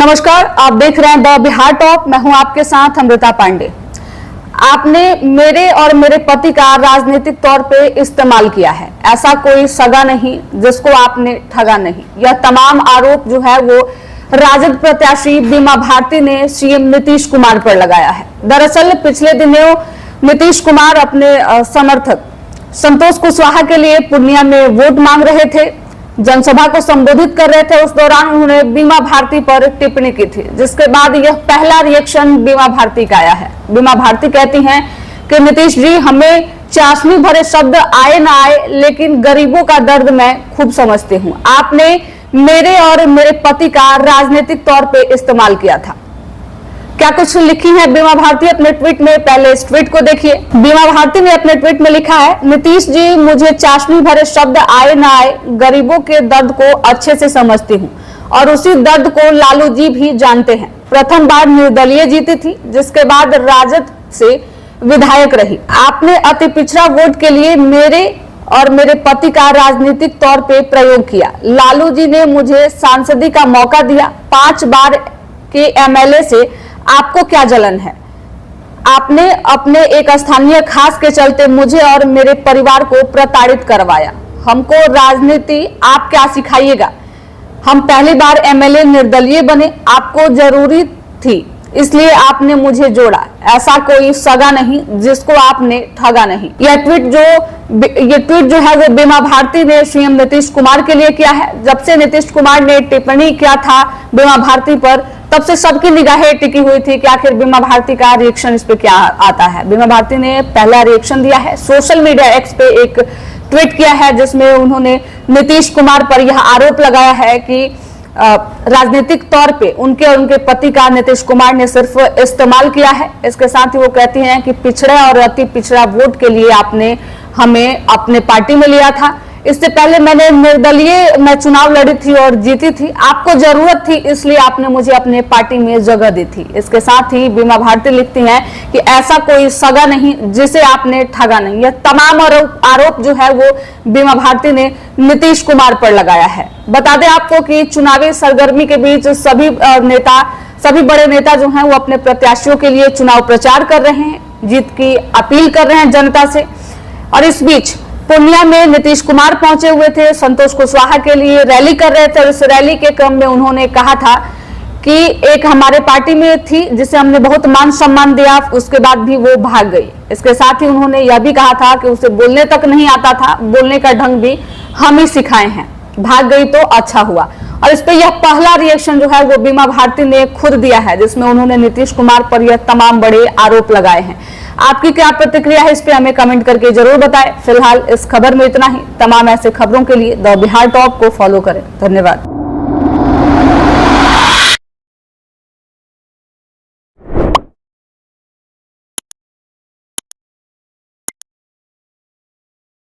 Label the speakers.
Speaker 1: नमस्कार, आप देख रहे हैं द बिहार टॉप। मैं हूं आपके साथ अमृता पांडे। आपने मेरे और मेरे पति का राजनीतिक तौर पे इस्तेमाल किया है। ऐसा कोई सगा नहीं जिसको आपने ठगा नहीं। यह तमाम आरोप जो है वो राजद प्रत्याशी बीमा भारती ने सीएम नीतीश कुमार पर लगाया है। दरअसल पिछले दिनों नीतीश कुमार अपने समर्थक संतोष कुशवाहा के लिए पूर्णिया में वोट मांग रहे थे, जनसभा को संबोधित कर रहे थे। उस दौरान उन्होंने बीमा भारती पर टिप्पणी की थी, जिसके बाद यह पहला रिएक्शन बीमा भारती का आया है। बीमा भारती कहती हैं कि नीतीश जी, हमें चाशनी भरे शब्द आए ना आए, लेकिन गरीबों का दर्द मैं खूब समझती हूँ। आपने मेरे और मेरे पति का राजनीतिक तौर पे इस्तेमाल किया था। क्या कुछ लिखी है बीमा भारती अपने ट्वीट में? पहले इस ट्वीट को देखिए। बीमा भारती ने अपने ट्वीट में लिखा है, नीतीश जी, मुझे चाशनी भरे शब्द आए ना आए, गरीबों के दर्द को अच्छे से समझती हूँ और उसी दर्द को लालू जी भी जानते हैं। प्रथम बार निर्दलीय जीती थी, जिसके बाद राजद से विधायक रही। आपने अति पिछड़ा वोट के लिए मेरे और मेरे पति का राजनीतिक तौर पे प्रयोग किया। लालू जी ने मुझे सांसदी का मौका दिया। 5 बार के एमएलए से आपको क्या जलन है? आपने अपने एक स्थानीय खास के चलते मुझे और मेरे परिवार को प्रताड़ित करवाया। हमको राजनीति आप क्या सिखाइएगा? हम पहली बार एमएलए निर्दलीय बने, आपको जरूरी थी, इसलिए आपने मुझे जोड़ा। ऐसा कोई सगा नहीं जिसको आपने ठगा नहीं। यह ट्वीट जो है वो बीमा भारती ने सीएम नीतीश कुमार के लिए किया है। जब से नीतीश कुमार ने टिप्पणी किया था बीमा भारती पर, तब से सबकी निगाहें टिकी हुई थी कि आखिर बीमा भारती का रिएक्शन इस पे क्या आता है। बीमा भारती ने पहला रिएक्शन दिया है, सोशल मीडिया एक्स पे एक ट्वीट किया है, जिसमें उन्होंने नीतीश कुमार पर यह आरोप लगाया है कि राजनीतिक तौर पे उनके और उनके पति का नीतीश कुमार ने सिर्फ इस्तेमाल किया है। इसके साथ ही वो कहती हैं कि पिछड़े और अति पिछड़ा वोट के लिए आपने हमें अपने पार्टी में लिया था। इससे पहले मैंने निर्दलीय मैं चुनाव लड़ी थी और जीती थी। आपको जरूरत थी, इसलिए आपने मुझे अपने पार्टी में जगह दी थी। इसके साथ ही बीमा भारती लिखती हैं कि ऐसा कोई सगा नहीं जिसे आपने ठगा नहीं। यह तमाम आरोप जो है वो बीमा भारती ने नीतीश कुमार पर लगाया है। बता दें आपको कि चुनावी सरगर्मी के बीच सभी बड़े नेता जो हैं वो अपने प्रत्याशियों के लिए चुनाव प्रचार कर रहे हैं, जीत की अपील कर रहे हैं जनता से। और इस बीच पूर्णिया में नीतीश कुमार पहुंचे हुए थे, संतोष कुशवाहा के लिए रैली कर रहे थे। और इस रैली के क्रम में उन्होंने कहा था कि एक हमारे पार्टी में थी जिसे हमने बहुत मान सम्मान दिया, उसके बाद भी वो भाग गई। इसके साथ ही उन्होंने यह भी कहा था कि उसे बोलने तक नहीं आता था, बोलने का ढंग भी हम ही सिखाए हैं, भाग गई तो अच्छा हुआ। और इस पे यह पहला रिएक्शन जो है वो बीमा भारती ने खुद दिया है, जिसमें उन्होंने नीतीश कुमार पर यह तमाम बड़े आरोप लगाए हैं। आपकी क्या प्रतिक्रिया है इस पे हमें कमेंट करके जरूर बताएं। फिलहाल इस खबर में इतना ही। तमाम ऐसे खबरों के लिए द बिहार टॉप को फॉलो करें। धन्यवाद।